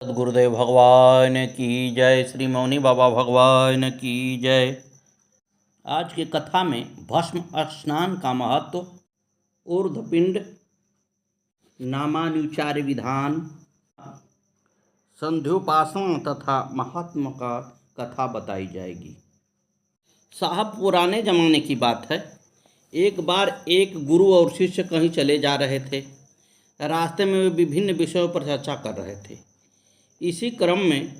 गुरुदेव भगवान की जय। श्री मौनी बाबा भगवान की जय। आज की कथा में भस्म स्नान का महत्व, ऊर्ध्वपिंड, नामानुचार विधान, संध्योपासना तथा महात्मा का कथा बताई जाएगी। साहब, पुराने जमाने की बात है। एक बार एक गुरु और शिष्य कहीं चले जा रहे थे। रास्ते में वे विभिन्न विषयों पर चर्चा कर रहे थे। इसी क्रम में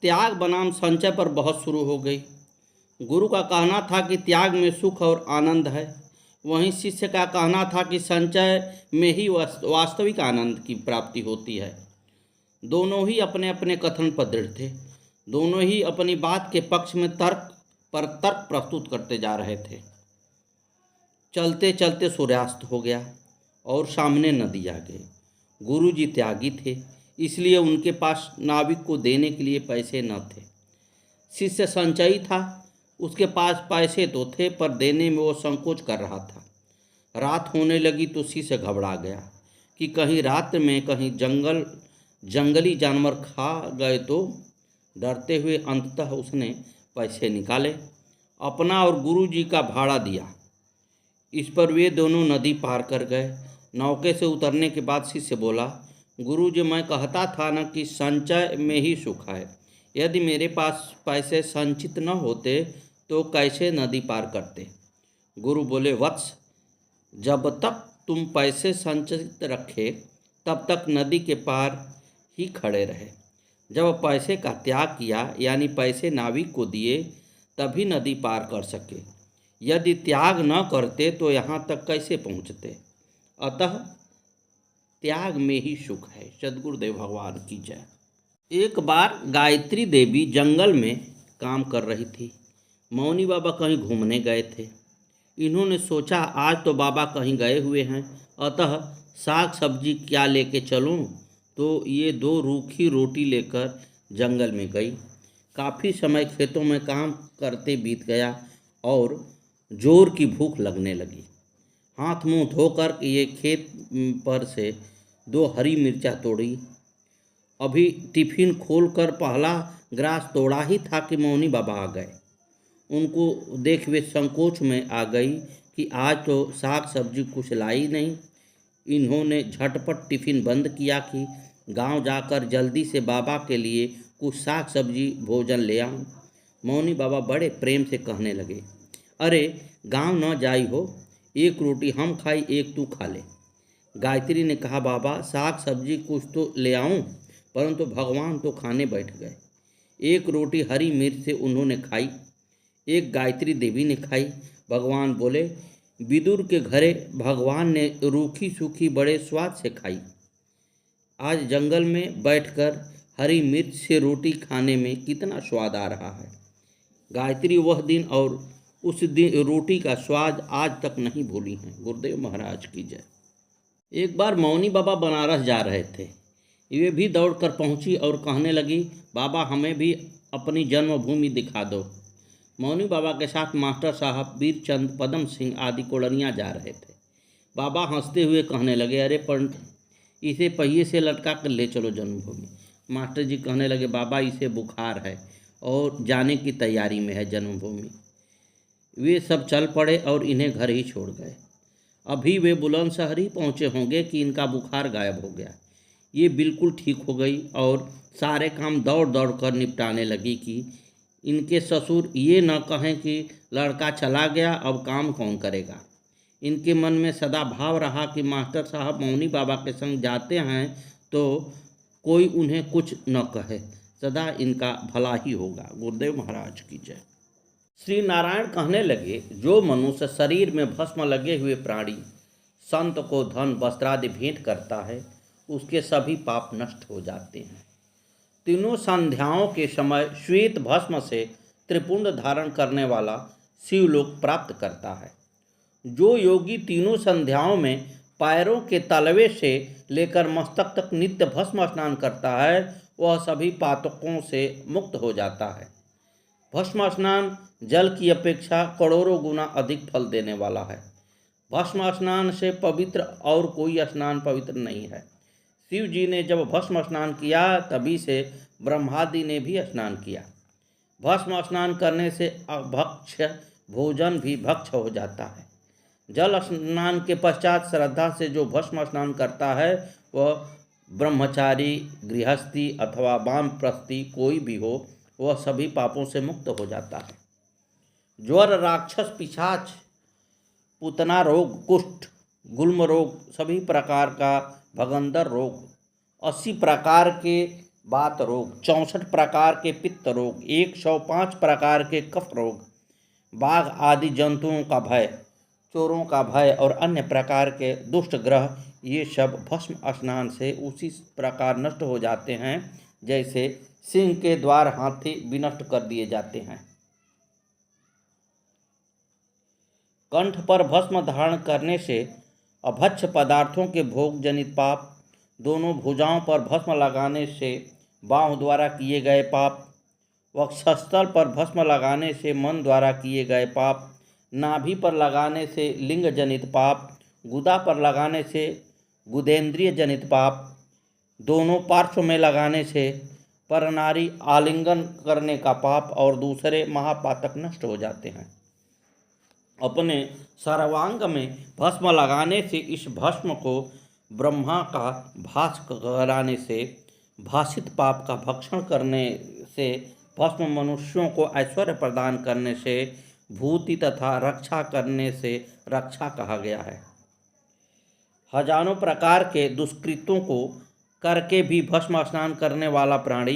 त्याग बनाम संचय पर बहस शुरू हो गई। गुरु का कहना था कि त्याग में सुख और आनंद है, वहीं शिष्य का कहना था कि संचय में ही वास्तविक आनंद की प्राप्ति होती है। दोनों ही अपने अपने कथन पर दृढ़ थे। दोनों ही अपनी बात के पक्ष में तर्क पर तर्क प्रस्तुत करते जा रहे थे। चलते चलते सूर्यास्त हो गया और सामने नदी आ गई। गुरु जी त्यागी थे, इसलिए उनके पास नाविक को देने के लिए पैसे न थे। शिष्य संचयी था, उसके पास पैसे तो थे पर देने में वो संकोच कर रहा था। रात होने लगी तो शिष्य घबरा गया कि कहीं रात में कहीं जंगली जानवर खा गए तो। डरते हुए अंततः उसने पैसे निकाले, अपना और गुरु जी का भाड़ा दिया। इस पर वे दोनों नदी पार कर गए। नौके से उतरने के बाद शिष्य बोला, गुरु जी, मैं कहता था न कि संचय में ही सुख है। यदि मेरे पास पैसे संचित न होते तो कैसे नदी पार करते। गुरु बोले, वत्स, जब तक तुम पैसे संचित रखे तब तक नदी के पार ही खड़े रहे। जब पैसे का त्याग किया, यानी पैसे नाविक को दिए, तभी नदी पार कर सके। यदि त्याग न करते तो यहाँ तक कैसे पहुँचते। अतः त्याग में ही सुख है। सद्गुरुदेव भगवान की जय। एक बार गायत्री देवी जंगल में काम कर रही थी। मौनी बाबा कहीं घूमने गए थे। इन्होंने सोचा आज तो बाबा कहीं गए हुए हैं, अतः साग सब्जी क्या लेके चलूं। तो ये 2 रूखी रोटी लेकर जंगल में गई। काफ़ी समय खेतों में काम करते बीत गया और जोर की भूख लगने लगी। हाथ मुंह धोकर ये खेत पर से 2 हरी मिर्चा तोड़ी। अभी टिफिन खोलकर पहला ग्रास तोड़ा ही था कि मौनी बाबा आ गए। उनको देख वे संकोच में आ गई कि आज तो साग सब्जी कुछ लाई नहीं। इन्होंने झटपट टिफिन बंद किया कि गांव जाकर जल्दी से बाबा के लिए कुछ साग सब्जी भोजन ले आऊं। मौनी बाबा बड़े प्रेम से कहने लगे, अरे गांव न जाई हो, 1 रोटी हम खाई, 1 तू खा ले। गायत्री ने कहा, बाबा साग सब्जी कुछ तो ले आऊं, परंतु भगवान तो खाने बैठ गए। 1 रोटी हरी मिर्च से उन्होंने खाई, 1 गायत्री देवी ने खाई। भगवान बोले, विदुर के घरे भगवान ने रूखी सूखी बड़े स्वाद से खाई। आज जंगल में बैठकर हरी मिर्च से रोटी खाने में कितना स्वाद आ रहा है। गायत्री वह दिन और उस दिन रोटी का स्वाद आज तक नहीं भूली हैं। गुरुदेव महाराज की जय। एक बार मौनी बाबा बनारस जा रहे थे। वे भी दौड़कर पहुंची और कहने लगी, बाबा हमें भी अपनी जन्मभूमि दिखा दो। मौनी बाबा के साथ मास्टर साहब वीरचंद, पदम सिंह आदि कोड़नियाँ जा रहे थे। बाबा हंसते हुए कहने लगे, अरे पंडित, इसे पहिए से लटका कर ले चलो जन्मभूमि। मास्टर जी कहने लगे, बाबा इसे बुखार है और जाने की तैयारी में है जन्मभूमि। वे सब चल पड़े और इन्हें घर ही छोड़ गए। अभी वे बुलंदशहर ही पहुँचे होंगे कि इनका बुखार गायब हो गया। ये बिल्कुल ठीक हो गई और सारे काम दौड़ दौड़ कर निपटाने लगी कि इनके ससुर ये न कहें कि लड़का चला गया, अब काम कौन करेगा। इनके मन में सदा भाव रहा कि मास्टर साहब मौनी बाबा के संग जाते हैं तो कोई उन्हें कुछ न कहे, सदा इनका भला ही होगा। गुरुदेव महाराज की जय। श्री नारायण कहने लगे, जो मनुष्य शरीर में भस्म लगे हुए प्राणी संत को धन वस्त्रादि भेंट करता है, उसके सभी पाप नष्ट हो जाते हैं। तीनों संध्याओं के समय श्वेत भस्म से त्रिपुंड धारण करने वाला शिवलोक प्राप्त करता है। जो योगी तीनों संध्याओं में पैरों के तलवे से लेकर मस्तक तक नित्य भस्म स्नान करता है, वह सभी पातकों से मुक्त हो जाता है। भस्म स्नान जल की अपेक्षा करोड़ों गुना अधिक फल देने वाला है। भस्म स्नान से पवित्र और कोई स्नान पवित्र नहीं है। शिव जी ने जब भस्म स्नान किया तभी से ब्रह्मादि ने भी स्नान किया। भस्म स्नान करने से अभक्ष्य भोजन भी भक्ष हो जाता है। जल स्नान के पश्चात श्रद्धा से जो भस्म स्नान करता है वह ब्रह्मचारी, गृहस्थी अथवा वानप्रस्थी कोई भी हो, वह सभी पापों से मुक्त हो जाता है। ज्वर, राक्षस, पिशाच, पूतना रोग, कुष्ठ, गुल्म रोग, सभी प्रकार का भगंदर रोग, 80 प्रकार के वात रोग, 64 प्रकार के पित्त रोग, 105 प्रकार के कफ रोग, बाघ आदि जंतुओं का भय, चोरों का भय और अन्य प्रकार के दुष्ट ग्रह, ये सब भस्म स्नान से उसी प्रकार नष्ट हो जाते हैं जैसे सिंह के द्वार हाथी विनष्ट कर दिए जाते हैं। कंठ पर भस्म धारण करने से अभक्ष्य पदार्थों के भोग जनित पाप, दोनों भुजाओं पर भस्म लगाने से बाँह द्वारा किए गए पाप, वक्षस्थल पर भस्म लगाने से मन द्वारा किए गए पाप, नाभि पर लगाने से लिंग जनित पाप, गुदा पर लगाने से गुदेंद्रिय जनित पाप, दोनों पार्श्व में लगाने से परनारी आलिंगन करने का पाप और दूसरे महापातक नष्ट हो जाते हैं। अपने सर्वांग में भस्म लगाने से इस भस्म को ब्रह्मा का भास कराने से, भासित पाप का भक्षण करने से, भस्म मनुष्यों को ऐश्वर्य प्रदान करने से, भूति तथा रक्षा करने से रक्षा कहा गया है। हजारों प्रकार के दुष्कृत्यों को करके भी भस्म स्नान करने वाला प्राणी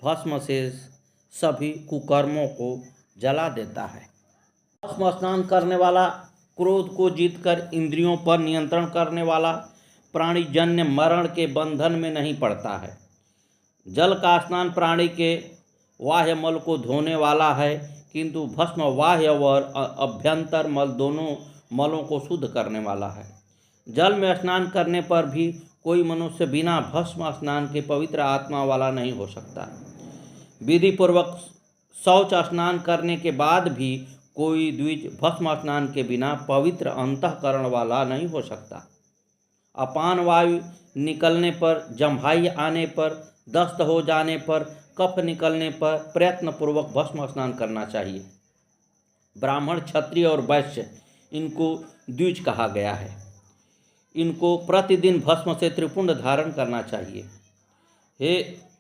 भस्म से सभी कुकर्मों को जला देता है। भस्म स्नान करने वाला, क्रोध को जीतकर इंद्रियों पर नियंत्रण करने वाला प्राणी जन्य मरण के बंधन में नहीं पड़ता है। जल का स्नान प्राणी के बाह्य मल को धोने वाला है, किंतु भस्म बाह्य और अभ्यंतर मल दोनों मलों को शुद्ध करने वाला है। जल में स्नान करने पर भी कोई मनुष्य बिना भस्म स्नान के पवित्र आत्मा वाला नहीं हो सकता। विधि पूर्वक शौच स्नान करने के बाद भी कोई द्विज भस्म स्नान के बिना पवित्र अंतःकरण वाला नहीं हो सकता। अपान वायु निकलने पर, जम्हाई आने पर, दस्त हो जाने पर, कफ निकलने पर प्रयत्न पूर्वक भस्म स्नान करना चाहिए। ब्राह्मण, क्षत्रिय और वैश्य, इनको द्विज कहा गया है। इनको प्रतिदिन भस्म से त्रिपुंड धारण करना चाहिए। हे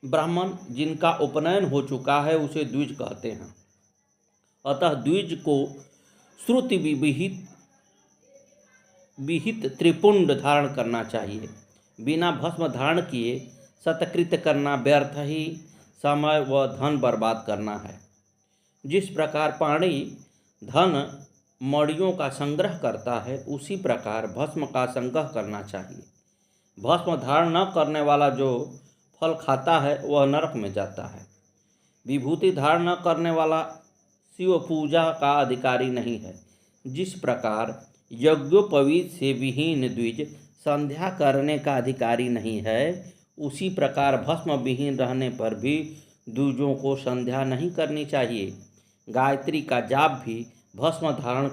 ब्राह्मण, जिनका उपनयन हो चुका है उसे द्विज कहते हैं। अतः द्विज को श्रुति विहित त्रिपुंड धारण करना चाहिए। बिना भस्म धारण किए सत्कृत्य करना व्यर्थ ही समय व धन बर्बाद करना है। जिस प्रकार पानी धन मड़ियों का संग्रह करता है, उसी प्रकार भस्म का संग्रह करना चाहिए। भस्म धारण न करने वाला जो फल खाता है वह नरक में जाता है। विभूति धारण न करने वाला शिव पूजा का अधिकारी नहीं है। जिस प्रकार यज्ञोपवीत से विहीन द्विज संध्या करने का अधिकारी नहीं है, उसी प्रकार भस्म विहीन रहने पर भी द्विजों को संध्या नहीं करनी चाहिए। गायत्री का जाप भी भस्म धारण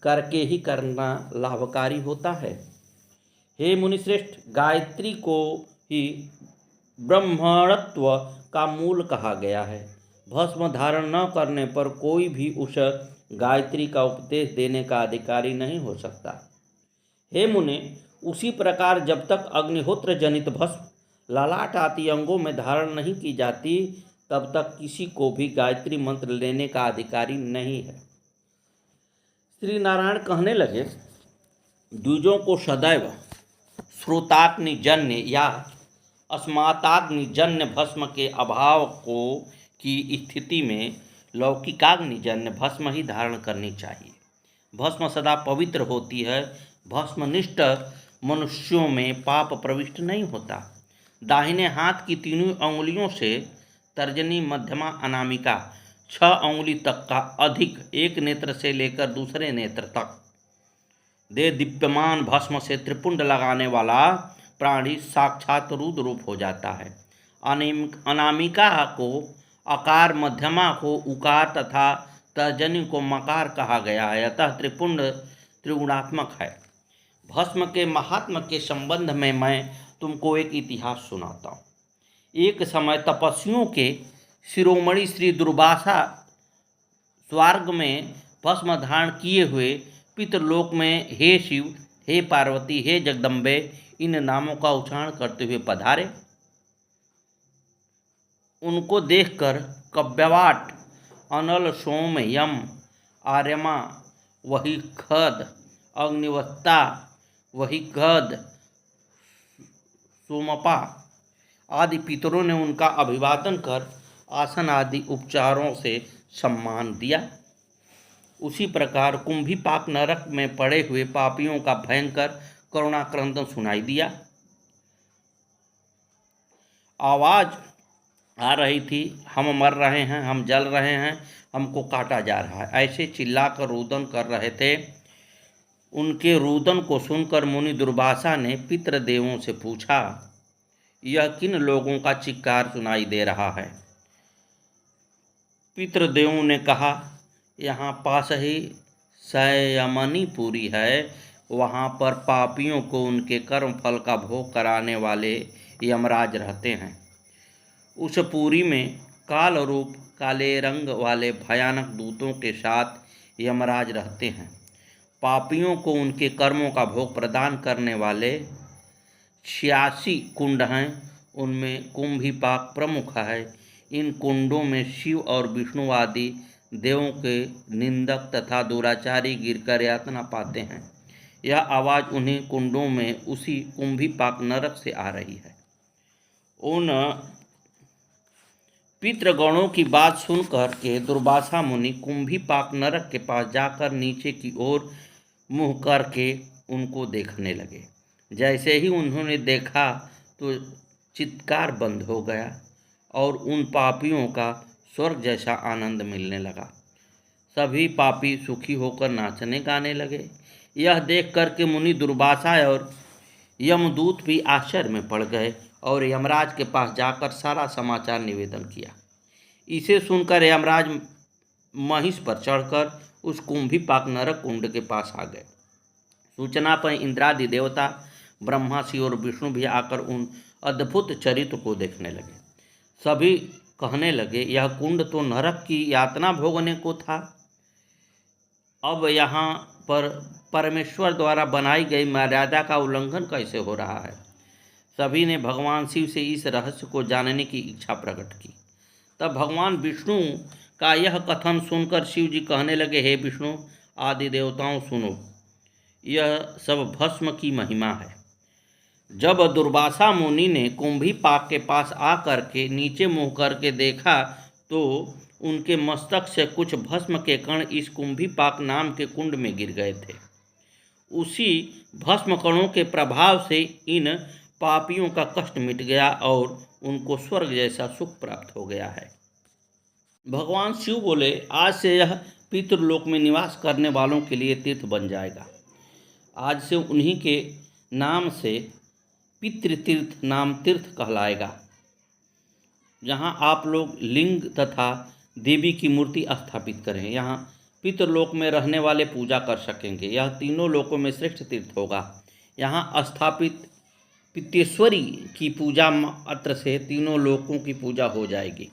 करके ही करना लाभकारी होता है। हे मुनिश्रेष्ठ, गायत्री को ही ब्रह्मणत्व का मूल कहा गया है। भस्म धारण न करने पर कोई भी उस गायत्री का उपदेश देने का अधिकारी नहीं हो सकता। हे मुने, उसी प्रकार जब तक अग्निहोत्र जनित भस्म ललाट आदि अंगों में धारण नहीं की जाती, तब तक किसी को भी गायत्री मंत्र लेने का अधिकारी नहीं है। श्री नारायण कहने लगे, द्विजों को सदैव श्रोताग्निजन्य या अस्माताग्निजन्य भस्म के अभाव की स्थिति में लौकिकाग्निजन्य भस्म ही धारण करनी चाहिए। भस्म सदा पवित्र होती है। भस्मनिष्ठ मनुष्यों में पाप प्रविष्ट नहीं होता। दाहिने हाथ की तीनों अंगुलियों से तर्जनी, मध्यमा, अनामिका 6 अंगुली तक का अधिक एक नेत्र से लेकर दूसरे नेत्र तक दे दीप्यमान भस्म से त्रिपुंड लगाने वाला प्राणी साक्षात रुद्र रूप हो जाता है। अनामिका को आकार, मध्यमा को उकार तथा तर्जनी को मकार कहा गया है। अतः त्रिपुंड त्रिगुणात्मक है। भस्म के महात्म के संबंध में मैं तुमको एक इतिहास सुनाता हूँ। एक समय तपस्वियों के शिरोमणि श्री दुर्वासा स्वर्ग में भस्म धारण किए हुए पितृलोक में हे शिव, हे पार्वती, हे जगदम्बे इन नामों का उच्चारण करते हुए पधारे। उनको देखकर कव्यवाट, अनल, सोम, यम, आर्यमा, वही खद, अग्निवत्ता, वही गद, सोमपा आदि पितरों ने उनका अभिवादन कर आसन आदि उपचारों से सम्मान दिया। उसी प्रकार कुंभीपाक नरक में पड़े हुए पापियों का भयंकर करुणाक्रंदन सुनाई दिया। आवाज आ रही थी, हम मर रहे हैं, हम जल रहे हैं, हमको काटा जा रहा है, ऐसे चिल्लाकर रुदन कर रहे थे। उनके रुदन को सुनकर मुनि दुर्वासा ने पितृदेवों से पूछा, यह किन लोगों का चिक्कार सुनाई दे रहा है? पितृदेवों ने कहा, यहाँ पास ही संयमनीपुरी है, वहाँ पर पापियों को उनके कर्म फल का भोग कराने वाले यमराज रहते हैं। उस पुरी में काल रूप काले रंग वाले भयानक दूतों के साथ यमराज रहते हैं। पापियों को उनके कर्मों का भोग प्रदान करने वाले 86 कुंड हैं, उनमें कुंभीपाक प्रमुख है। इन कुंडों में शिव और विष्णु आदि देवों के निंदक तथा दुराचारी गिरकर यातना पाते हैं। यह आवाज़ उन्हीं कुंडों में उसी कुंभीपाक नरक से आ रही है। उन पितृगणों की बात सुनकर के दुर्वासा मुनि कुंभीपाक नरक के पास जाकर नीचे की ओर मुँह करके उनको देखने लगे। जैसे ही उन्होंने देखा तो चित्कार बंद हो गया और उन पापियों का स्वर्ग जैसा आनंद मिलने लगा। सभी पापी सुखी होकर नाचने गाने लगे। यह देख कर के मुनि दुर्वासा और यमदूत भी आश्चर्य में पड़ गए और यमराज के पास जाकर सारा समाचार निवेदन किया। इसे सुनकर यमराज महिष पर चढ़कर उस कुंभीपाक नरक कुंड के पास आ गए। सूचना पर इंद्रादि देवता, ब्रह्मा, शिव और विष्णु भी आकर उन अद्भुत चरित्र को देखने लगे। सभी कहने लगे, यह कुंड तो नरक की यातना भोगने को था, अब यहाँ पर परमेश्वर द्वारा बनाई गई मर्यादा का उल्लंघन कैसे हो रहा है? सभी ने भगवान शिव से इस रहस्य को जानने की इच्छा प्रकट की। तब भगवान विष्णु का यह कथन सुनकर शिव जी कहने लगे, हे विष्णु आदि देवताओं सुनो, यह सब भस्म की महिमा है। जब दुर्वासा मुनि ने कुंभीपाक के पास आकर के नीचे मुँह करके देखा तो उनके मस्तक से कुछ भस्म के कण इस कुंभीपाक नाम के कुंड में गिर गए थे। उसी भस्म कणों के प्रभाव से इन पापियों का कष्ट मिट गया और उनको स्वर्ग जैसा सुख प्राप्त हो गया है। भगवान शिव बोले, आज से यह पितृलोक में निवास करने वालों के लिए तीर्थ बन जाएगा। आज से उन्हीं के नाम से पितृतीर्थ नाम तीर्थ कहलाएगा। यहाँ आप लोग लिंग तथा देवी की मूर्ति स्थापित करें। यहाँ पितृलोक में रहने वाले पूजा कर सकेंगे। यह तीनों लोकों में श्रेष्ठ तीर्थ होगा। यहाँ स्थापित पितेश्वरी की पूजा मात्र से तीनों लोकों की पूजा हो जाएगी।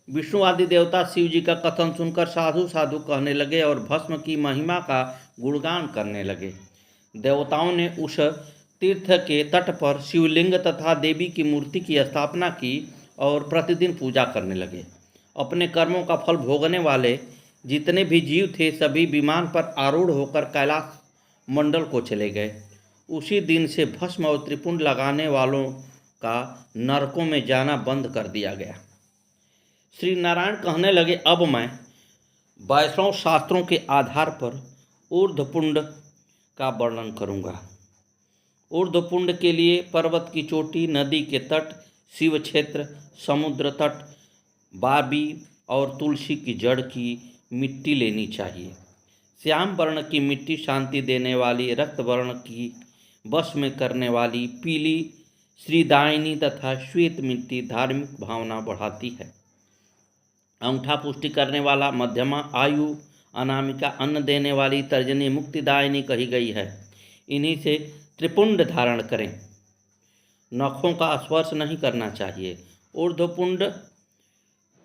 विष्णु आदि देवता शिव जी का कथन सुनकर साधु साधु कहने लगे और भस्म की महिमा का गुणगान करने लगे। देवताओं ने उस तीर्थ के तट पर शिवलिंग तथा देवी की मूर्ति की स्थापना की और प्रतिदिन पूजा करने लगे। अपने कर्मों का फल भोगने वाले जितने भी जीव थे सभी विमान पर आरूढ़ होकर कैलाश मंडल को चले गए। उसी दिन से भस्म और त्रिपुंड लगाने वालों का नरकों में जाना बंद कर दिया गया। श्री नारायण कहने लगे, अब मैं वैष्णव शास्त्रों के आधार पर ऊर्ध्वपुंड का वर्णन करूँगा। ऊर्ध्वपुंड के लिए पर्वत की चोटी, नदी के तट, शिव क्षेत्र, समुद्र तट, बाबी और तुलसी की जड़ की मिट्टी लेनी चाहिए। श्याम वर्ण की मिट्टी शांति देने वाली, रक्त वर्ण की वश में करने वाली, पीली श्रीदायिनी तथा श्वेत मिट्टी धार्मिक भावना बढ़ाती है। अंगूठा पुष्टि करने वाला, मध्यमा आयु, अनामिका अन्न देने वाली, तर्जनी मुक्तिदायिनी कही गई है। इन्हीं से त्रिपुंड धारण करें। नखों का स्पर्श नहीं करना चाहिए। ऊर्ध्वपुंड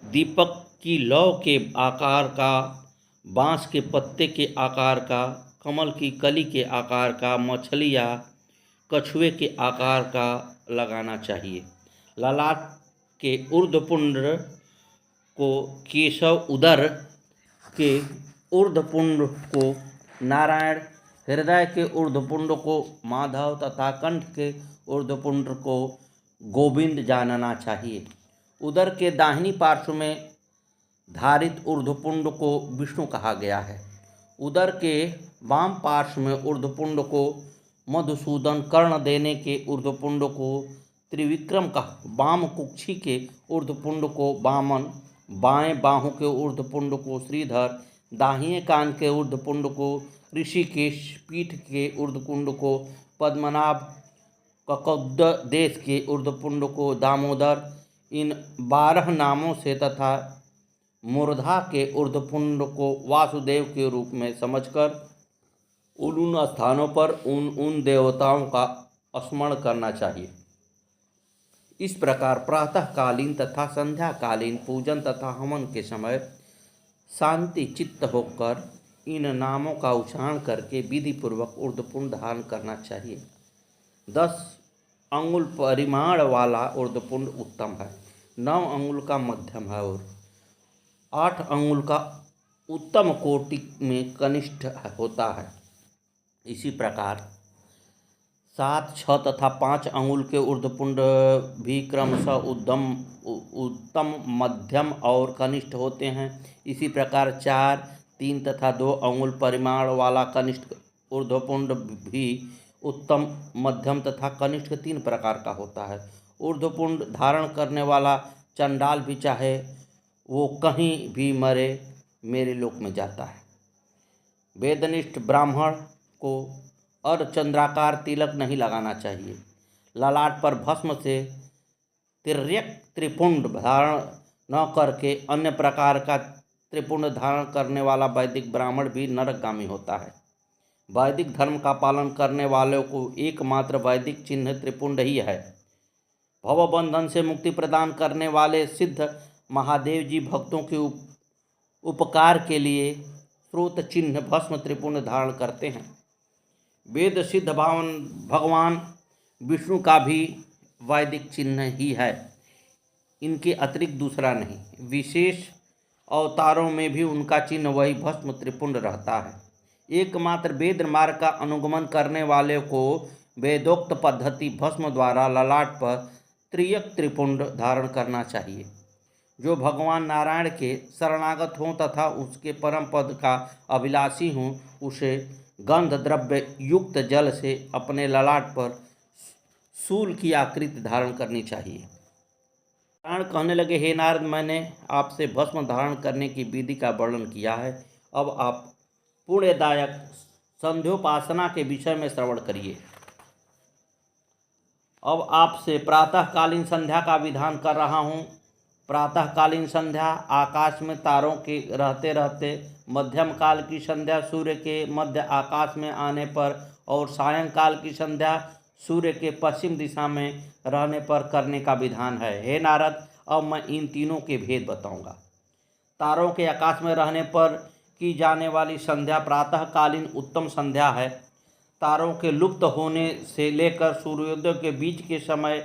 दीपक की लौ के आकार का, बांस के पत्ते के आकार का, कमल की कली के आकार का, मछली या कछुए के आकार का लगाना चाहिए। ललाट के ऊर्ध्वपुंड को केशव, उदर के ऊर्ध्वपुंड को नारायण, हृदय के ऊर्ध्वपुंड को माधव तथा कंठ के ऊर्ध्वपुंड को गोविंद जानना चाहिए। उदर के दाहिनी पार्श्व में धारित ऊर्ध्वपुंड को विष्णु कहा गया है। उदर के वाम पार्श्व में ऊर्ध्वपुंड को मधुसूदन, कर्ण देने के ऊर्ध्वपुंड को त्रिविक्रम कहा, वाम कुक्षी के ऊर्ध्वपुंड को वामन, बाएं बाहु के ऊर्ध्वपुंड को श्रीधर, दाहिने कान के ऊर्ध्वपुंड को ऋषिकेश, पीठ के ऊर्ध्वपुंड को पद्मनाभ, ककौद देश के ऊर्ध्वपुंड को दामोदर। इन 12 नामों से तथा मूर्धा के ऊर्ध्वपुंड को वासुदेव के रूप में समझकर उन स्थानों पर उन देवताओं का स्मरण करना चाहिए। इस प्रकार प्रातःकालीन तथा संध्याकालीन पूजन तथा हवन के समय शांति चित्त होकर इन नामों का उच्चारण करके विधि पूर्वक ऊर्ध्वपुंड धारण करना चाहिए। 10 अंगुल परिमाण वाला ऊर्ध्वपुंड उत्तम है, 9 अंगुल का मध्यम है और 8 अंगुल का उत्तम कोटि में कनिष्ठ होता है। इसी प्रकार 7, 6 तथा 5 अंगुल के ऊर्ध्वपुंड भी क्रमशः उत्तम, मध्यम और कनिष्ठ होते हैं। इसी प्रकार 4, 3 तथा 2 अंगुल परिमाण वाला कनिष्ठ ऊर्ध्वपुंड भी उत्तम, मध्यम तथा कनिष्ठ 3 प्रकार का होता है। ऊर्ध्वपुंड धारण करने वाला चंडाल भी चाहे वो कहीं भी मरे, मेरे लोक में जाता है। वेदनिष्ठ ब्राह्मण को अर्धचंद्राकार तिलक नहीं लगाना चाहिए। ललाट पर भस्म से तिर्यक त्रिपुंड धारण न करके अन्य प्रकार का त्रिपुंड धारण करने वाला वैदिक ब्राह्मण भी नरकगामी होता है। वैदिक धर्म का पालन करने वालों को एकमात्र वैदिक चिन्ह त्रिपुंड ही है। भवबंधन से मुक्ति प्रदान करने वाले सिद्ध महादेव जी भक्तों के उपकार के लिए स्रोत चिन्ह भस्म त्रिपुंड धारण करते हैं। वेद सिद्ध भगवान विष्णु का भी वैदिक चिन्ह ही है, इनके अतिरिक्त दूसरा नहीं। विशेष अवतारों में भी उनका चिन्ह वही भस्म त्रिपुंड रहता है। एकमात्र वेद मार्ग का अनुगमन करने वाले को वेदोक्त पद्धति भस्म द्वारा ललाट पर त्रियक त्रिपुंड धारण करना चाहिए। जो भगवान नारायण के शरणागत हों तथा उसके परम पद का अभिलाषी हों, उसे गंध द्रव्य युक्त जल से अपने ललाट पर शूल की आकृति धारण करनी चाहिए। नारायण कहने लगे, हे नारद, मैंने आपसे भस्म धारण करने की विधि का वर्णन किया है। अब आप पुण्यदायक संध्योपासना के विषय में श्रवण करिए। अब आपसे प्रातःकालीन संध्या का विधान कर रहा हूँ। प्रातःकालीन संध्या आकाश में तारों के रहते रहते, मध्यम काल की संध्या सूर्य के मध्य आकाश में आने पर और सायंकाल की संध्या सूर्य के पश्चिम दिशा में रहने पर करने का विधान है। हे नारद, अब मैं इन तीनों के भेद बताऊंगा। तारों के आकाश में रहने पर की जाने वाली संध्या प्रातःकालीन उत्तम संध्या है। तारों के लुप्त होने से लेकर सूर्योदय के बीच के समय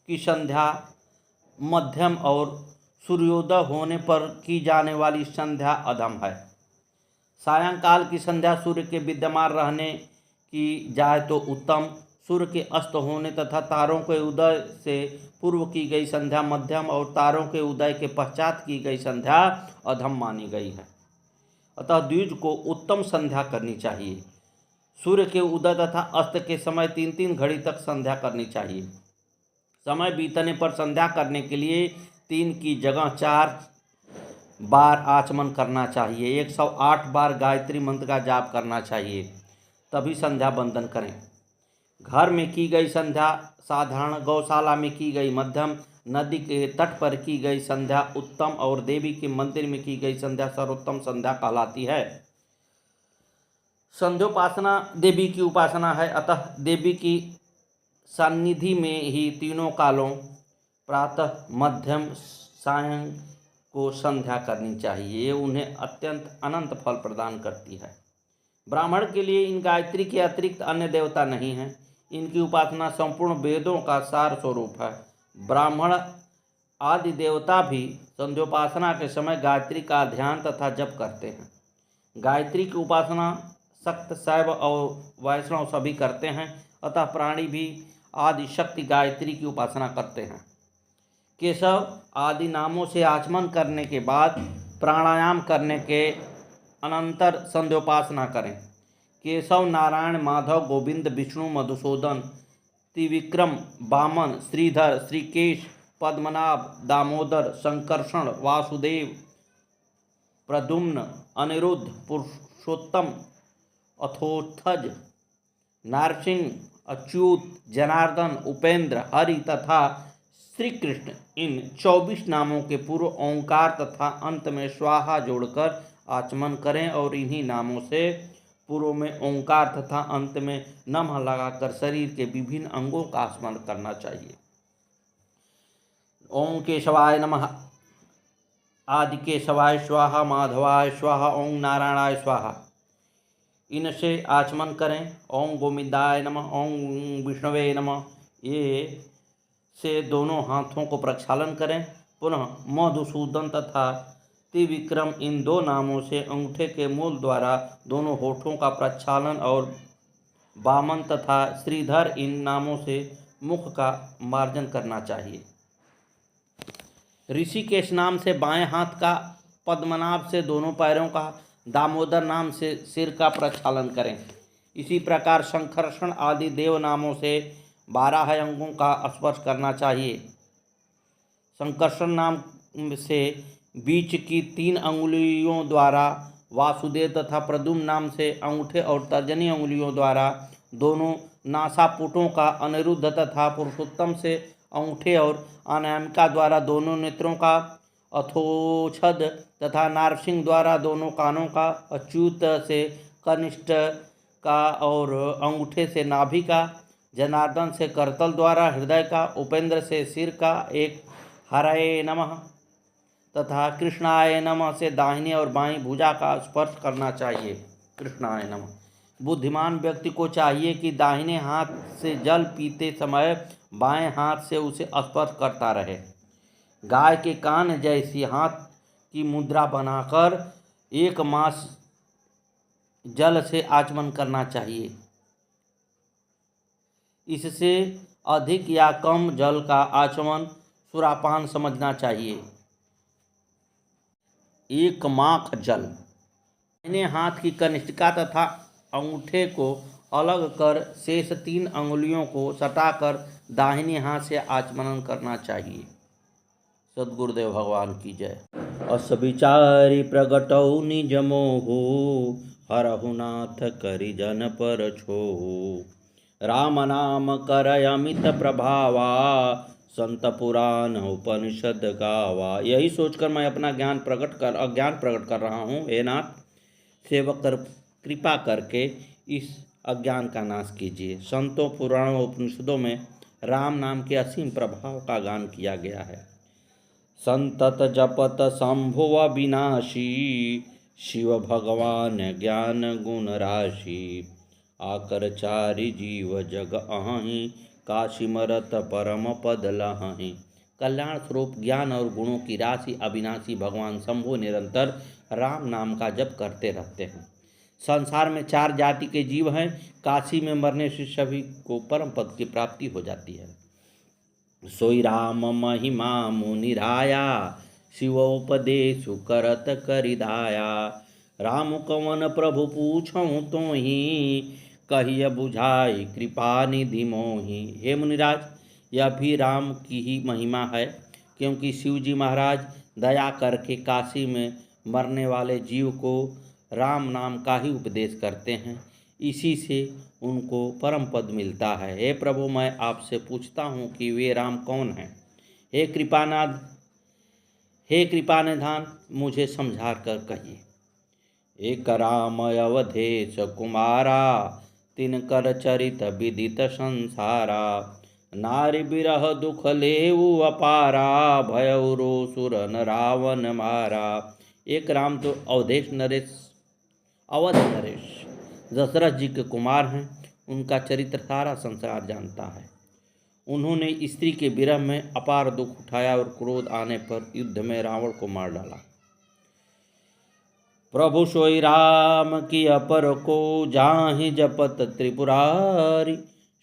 की संध्या मध्यम और सूर्योदय होने पर की जाने वाली संध्या अधम है। सायंकाल की संध्या सूर्य के विद्यमान रहने की जाए तो उत्तम, सूर्य के अस्त होने तथा तारों के उदय से पूर्व की गई संध्या मध्यम और तारों के उदय के पश्चात की गई संध्या अधम मानी गई है। अतः द्विज को उत्तम संध्या करनी चाहिए। सूर्य के उदय तथा अस्त के समय 3-3 घड़ी तक संध्या करनी चाहिए। समय बीतने पर संध्या करने के लिए 3 की जगह 4 बार आचमन करना चाहिए। 108 बार गायत्री मंत्र का जाप करना चाहिए, तभी संध्या बंदन करें। घर में की गई संध्या साधारण, गौशाला में की गई मध्यम, नदी के तट पर की गई संध्या उत्तम और देवी के मंदिर में की गई संध्या सर्वोत्तम संध्या कहलाती है। संध्योपासना देवी की उपासना है, अतः देवी की सान्निधि में ही तीनों कालों प्रातः, मध्यम, सायं को संध्या करनी चाहिए। ये उन्हें अत्यंत अनंत फल प्रदान करती है। ब्राह्मण के लिए इन गायत्री के अतिरिक्त अन्य देवता नहीं हैं। इनकी उपासना संपूर्ण वेदों का सार स्वरूप है। ब्राह्मण आदि देवता भी संध्योपासना के समय गायत्री का ध्यान तथा जप करते हैं। गायत्री की उपासना शक्त, शैव और वैष्णव सभी करते हैं, अतः प्राणी भी आदि शक्ति गायत्री की उपासना करते हैं। केशव आदि नामों से आचमन करने के बाद प्राणायाम करने के अनंतर संध्योपासना करें। केशव, नारायण, माधव, गोविंद, विष्णु, मधुसूदन, त्रिविक्रम, वामन, श्रीधर, श्रीकेश, पद्मनाभ, दामोदर, संकर्षण, वासुदेव, प्रद्युम्न, अनिरुद्ध, पुरुषोत्तम, अथोत्थज, नारसिंह, अच्युत, जनार्दन, उपेंद्र, हरि तथा श्री कृष्ण, इन 24 नामों के पूर्व ओंकार तथा अंत में स्वाहा जोड़कर आचमन करें और इन्हीं नामों से पूर्व में ओंकार तथा अंत में नमः लगाकर शरीर के विभिन्न अंगों का स्मरण करना चाहिए। ओम केशवाय नमः, आदि केशवाय स्वाहा, माधवाय स्वाहा, ओम नारायणाय स्वाहा, इनसे आचमन करें। ओम गोविंदाय नमः, ओम विष्णवे नमः, ये से दोनों हाथों को प्रक्षालन करें। पुनः मधुसूदन तथा त्रिविक्रम, इन दो नामों से अंगूठे के मूल द्वारा दोनों होठों का प्रक्षालन और वामन तथा श्रीधर, इन नामों से मुख का मार्जन करना चाहिए। ऋषिकेश नाम से बाएं हाथ का, पद्मनाभ से दोनों पैरों का, दामोदर नाम से सिर का प्रक्षालन करें। इसी प्रकार संकर्षण आदि देव नामों से 12 अंगों का स्पर्श करना चाहिए। संकर्षण नाम से बीच की 3 अंगुलियों द्वारा, वासुदेव तथा प्रद्युम्न नाम से अंगूठे और तर्जनी अंगुलियों द्वारा दोनों नासापुटों का, अनिरुद्ध तथा पुरुषोत्तम से अंगूठे और अनामिका द्वारा दोनों नेत्रों का, अथोछद तथा नारसिंह द्वारा दोनों कानों का, अच्युत से कनिष्ठ का और अंगूठे से नाभि का, जनार्दन से करतल द्वारा हृदय का, उपेंद्र से सिर का एक, हरये नमः तथा कृष्णाय नमः से दाहिनी और बाईं भुजा का स्पर्श करना चाहिए। कृष्णाय नमः। बुद्धिमान व्यक्ति को चाहिए कि दाहिने हाथ से जल पीते समय बाएं हाथ से उसे स्पर्श करता रहे। गाय के कान जैसी हाथ की मुद्रा बनाकर 1 मास जल से आचमन करना चाहिए। इससे अधिक या कम जल का आचमन सुरापान समझना चाहिए। 1 माख जल। दाहिने हाथ की कनिष्ठिका तथा अंगूठे को अलग कर शेष 3 अंगुलियों को सटाकर दाहिने हाथ से आचमन करना चाहिए। सद्गुरुदेव भगवान की जय। अस विचारी प्रगटौ निज मोहु, हरहु नाथ करि जन पर छोहु। राम नाम करय अमित प्रभावा, संत पुराण उपनिषद गावा। यही सोचकर मैं अपना अज्ञान प्रकट कर रहा हूँ। हे नाथ, सेवक कृपा करके इस अज्ञान का नाश कीजिए। संतों, पुराणों, उपनिषदों में राम नाम के असीम प्रभाव का गान किया गया है। संतत जपत शंभु अविनाशी, शिव भगवान ज्ञान गुण राशि। आकर चारि जीव जग अहि, काशी मरत परम पद लहि। कल्याण स्वरूप ज्ञान और गुणों की राशि अविनाशी भगवान शंभु निरंतर राम नाम का जप करते रहते हैं। संसार में 4 जाति के जीव हैं। काशी में मरने से सभी को परम पद की प्राप्ति हो जाती है। सोई राम महिमा मुनिराया, शिवोपदेशु करत करिदाया। राम कवन प्रभु पूछऊँ तोहि, कहिय बुझाई कृपा निधि मोहि। हे मुनिराज, यह भी राम की ही महिमा है, क्योंकि शिव जी महाराज दया करके काशी में मरने वाले जीव को राम नाम का ही उपदेश करते हैं। इसी से उनको परम पद मिलता है। हे प्रभु, मैं आपसे पूछता हूँ कि वे राम कौन हैं? हे कृपानिधान, मुझे समझा कर कहिए। एक राम अवधेश कुमारा, तिनकर चरित विदित संसारा। नारी बिरह दुख लेऊ अपारा, भयउ रोसुर न रावण मारा। एक राम तो अवध नरेश दशरथ जी के कुमार हैं। उनका चरित्र सारा संसार जानता है। उन्होंने स्त्री के विरह में अपार दुख उठाया और क्रोध आने पर युद्ध में रावण को मार डाला। प्रभु सोई राम की अपर को, जाहि जपत त्रिपुरारी।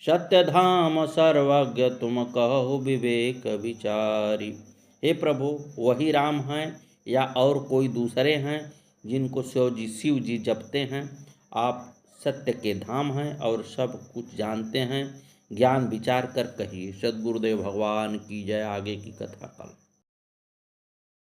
सत्य धाम सर्वज्ञ तुम कहो, विवेक विचारी। हे प्रभु, वही राम हैं या और कोई दूसरे हैं जिनको शिव जी जपते हैं? आप सत्य के धाम हैं और सब कुछ जानते हैं। ज्ञान विचार कर कहिए। सद्गुरुदेव भगवान की जय। आगे की कथा कल।